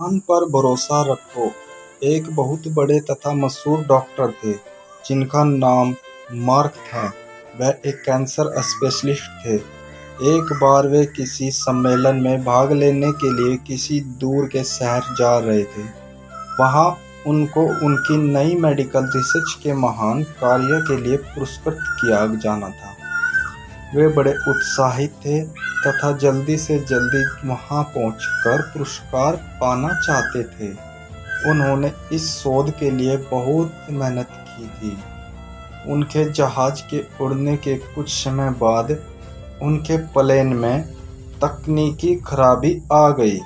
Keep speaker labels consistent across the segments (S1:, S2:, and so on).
S1: भगवान पर भरोसा रखो। एक बहुत बड़े तथा मशहूर डॉक्टर थे जिनका नाम मार्क था। वह एक कैंसर स्पेशलिस्ट थे। एक बार वे किसी सम्मेलन में भाग लेने के लिए किसी दूर के शहर जा रहे थे। वहां उनको उनकी नई मेडिकल रिसर्च के महान कार्य के लिए पुरस्कृत किया जाना था। वे बड़े उत्साहित थे तथा जल्दी से जल्दी वहां पहुंचकर पुरस्कार पाना चाहते थे। उन्होंने इस शोध के लिए बहुत मेहनत की थी। उनके जहाज के उड़ने के कुछ समय बाद उनके प्लेन में तकनीकी खराबी आ गई,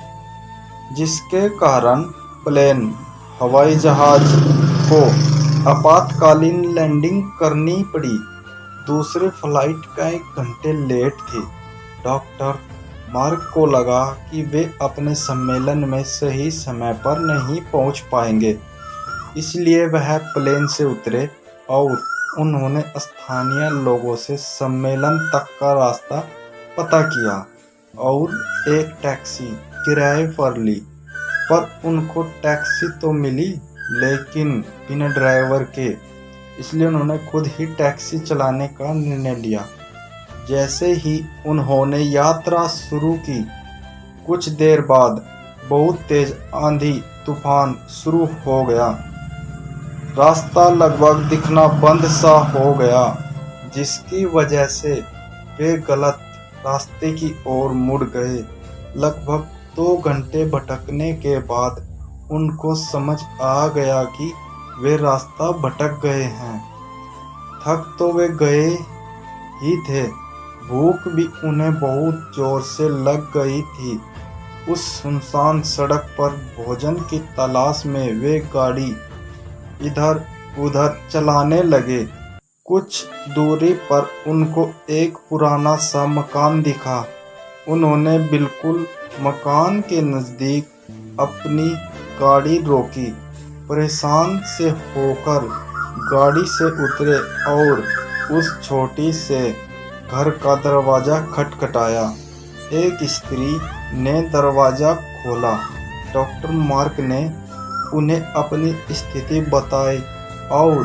S1: जिसके कारण प्लेन हवाई जहाज को आपातकालीन लैंडिंग करनी पड़ी। दूसरी फ्लाइट कई घंटे लेट थी। डॉक्टर मार्क को लगा कि वे अपने सम्मेलन में सही समय पर नहीं पहुंच पाएंगे, इसलिए वह प्लेन से उतरे और उन्होंने स्थानीय लोगों से सम्मेलन तक का रास्ता पता किया और एक टैक्सी किराए पर ली। पर उनको टैक्सी तो मिली, लेकिन बिना ड्राइवर के, इसलिए उन्होंने खुद ही टैक्सी चलाने का निर्णय लिया। जैसे ही उन्होंने यात्रा शुरू की, कुछ देर बाद बहुत तेज आंधी तूफान शुरू हो गया। रास्ता लगभग दिखना बंद सा हो गया, जिसकी वजह से वे गलत रास्ते की ओर मुड़ गए। लगभग 2 घंटे भटकने के बाद उनको समझ आ गया कि वे रास्ता भटक गए हैं। थक तो वे गए ही थे, भूख भी उन्हें बहुत जोर से लग गई थी। उस सुनसान सड़क पर भोजन की तलाश में वे गाड़ी इधर उधर चलाने लगे। कुछ दूरी पर उनको एक पुराना सा मकान दिखा। उन्होंने बिल्कुल मकान के नज़दीक अपनी गाड़ी रोकी। परेशान से होकर गाड़ी से उतरे और उस छोटी से घर का दरवाज़ा खटखटाया। एक स्त्री ने दरवाज़ा खोला। डॉक्टर मार्क ने उन्हें अपनी स्थिति बताई और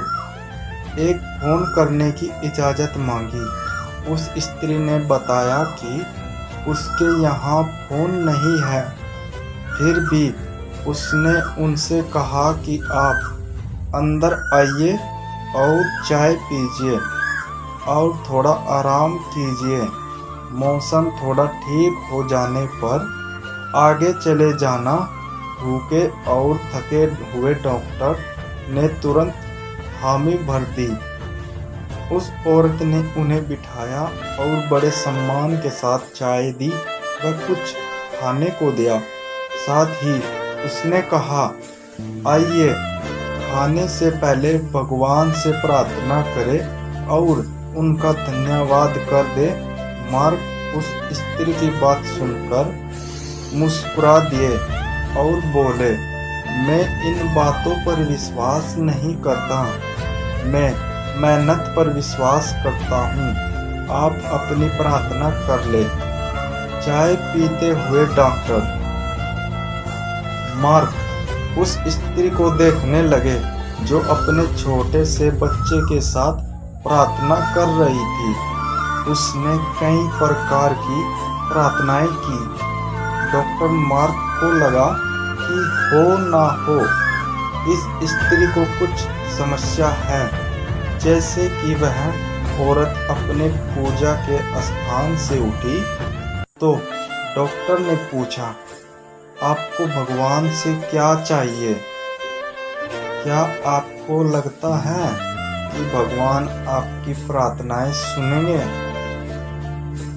S1: एक फ़ोन करने की इजाज़त मांगी। उस स्त्री ने बताया कि उसके यहाँ फ़ोन नहीं है। फिर भी उसने उनसे कहा कि आप अंदर आइए और चाय पीजिए और थोड़ा आराम कीजिए। मौसम थोड़ा ठीक हो जाने पर आगे चले जाना। भूखे और थके हुए डॉक्टर ने तुरंत हामी भर दी। उस औरत ने उन्हें बिठाया और बड़े सम्मान के साथ चाय दी व कुछ खाने को दिया। साथ ही उसने कहा, आइए, खाने से पहले भगवान से प्रार्थना करें और उनका धन्यवाद कर दे। मार्क उस स्त्री की बात सुनकर मुस्कुरा दिए और बोले, मैं इन बातों पर विश्वास नहीं करता, मैं मेहनत पर विश्वास करता हूँ। आप अपनी प्रार्थना कर ले। चाय पीते हुए डॉक्टर मार्क उस स्त्री को देखने लगे जो अपने छोटे से बच्चे के साथ प्रार्थना कर रही थी। उसने कई प्रकार की प्रार्थनाएं की। डॉक्टर मार्क को लगा कि हो ना हो इस स्त्री को कुछ समस्या है, जैसे कि वह औरत अपने पूजा के स्थान से उठी। तो डॉक्टर ने पूछा, आपको भगवान से क्या चाहिए? क्या आपको लगता है कि भगवान आपकी प्रार्थनाएं सुनेंगे?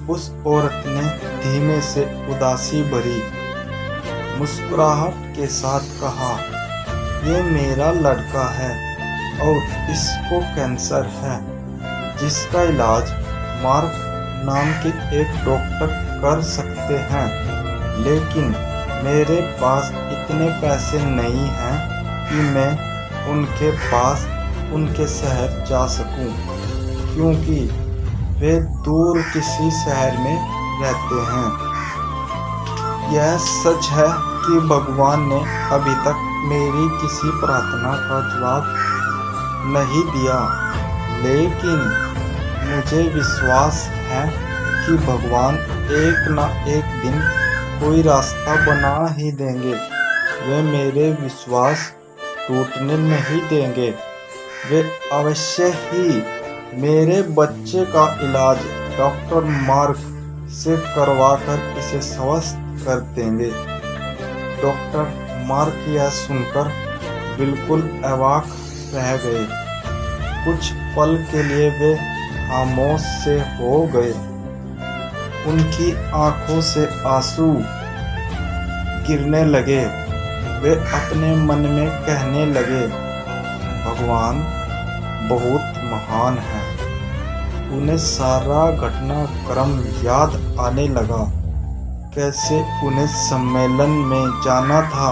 S1: उस औरत ने धीमे से उदासी भरी मुस्कुराहट के साथ कहा, ये मेरा लड़का है और इसको कैंसर है, जिसका इलाज मार्क नाम के एक डॉक्टर कर सकते हैं, लेकिन मेरे पास इतने पैसे नहीं हैं कि मैं उनके पास उनके शहर जा सकूं, क्योंकि वे दूर किसी शहर में रहते हैं। यह सच है कि भगवान ने अभी तक मेरी किसी प्रार्थना का जवाब नहीं दिया, लेकिन मुझे विश्वास है कि भगवान एक न एक दिन कोई रास्ता बना ही देंगे। वे मेरे विश्वास टूटने नहीं देंगे। वे अवश्य ही मेरे बच्चे का इलाज डॉक्टर मार्क से करवाकर इसे स्वस्थ कर देंगे। डॉक्टर मार्क यह सुनकर बिल्कुल अवाक रह गए। कुछ पल के लिए वे खामोश से हो गए। उनकी आंखों से आंसू गिरने लगे। वे अपने मन में कहने लगे, भगवान बहुत महान है। उन्हें सारा घटनाक्रम याद आने लगा। कैसे उन्हें सम्मेलन में जाना था,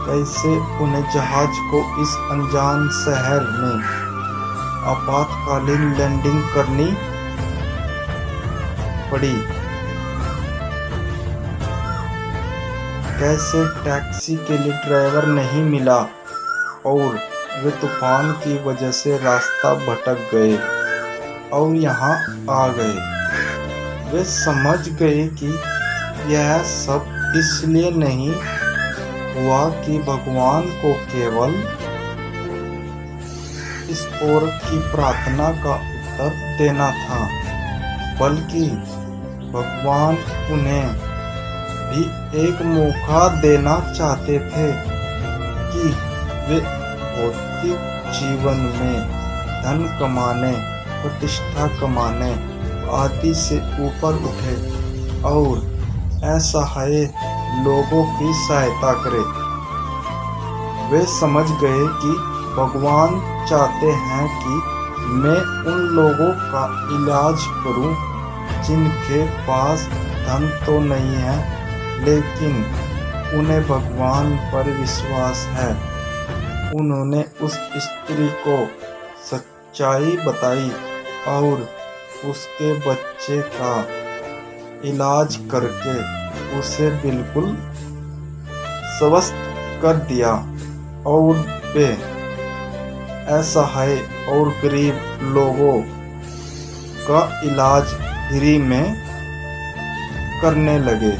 S1: कैसे उन्हें जहाज को इस अनजान शहर में आपातकालीन लैंडिंग करनी पड़ी, कैसे टैक्सी के लिए ड्राइवर नहीं मिला और वे तूफान की वजह से रास्ता भटक गए और यहाँ आ गए। वे समझ गए कि यह सब इसलिए नहीं हुआ कि भगवान को केवल इस औरत की प्रार्थना का उत्तर देना था, बल्कि भगवान उन्हें भी एक मौका देना चाहते थे कि वे भौतिक जीवन में धन कमाने, प्रतिष्ठा कमाने आदि से ऊपर उठे और असहाय लोगों की सहायता करें। वे समझ गए कि भगवान चाहते हैं कि मैं उन लोगों का इलाज करूं जिनके पास धन तो नहीं है, लेकिन उन्हें भगवान पर विश्वास है। उन्होंने उस स्त्री को सच्चाई बताई और उसके बच्चे का इलाज करके उसे बिल्कुल स्वस्थ कर दिया और वे असहाय और गरीब लोगों का इलाज फ्री में करने लगे।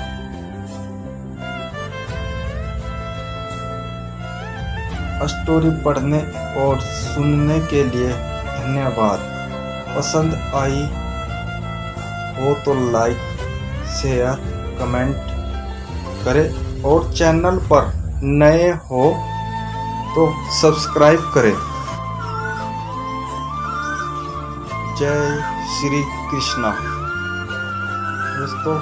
S1: स्टोरी पढ़ने और सुनने के लिए धन्यवाद। पसंद आई हो तो लाइक, शेयर, कमेंट करें और चैनल पर नए हो तो सब्सक्राइब करें। जय श्री कृष्णा। दोस्तों,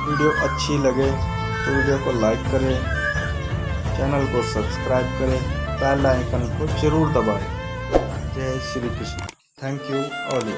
S1: वीडियो अच्छी लगे तो वीडियो को लाइक करें, चैनल को सब्सक्राइब करें, बेल आइकन को जरूर दबाएं। जय Shri Krishna. Thank you all.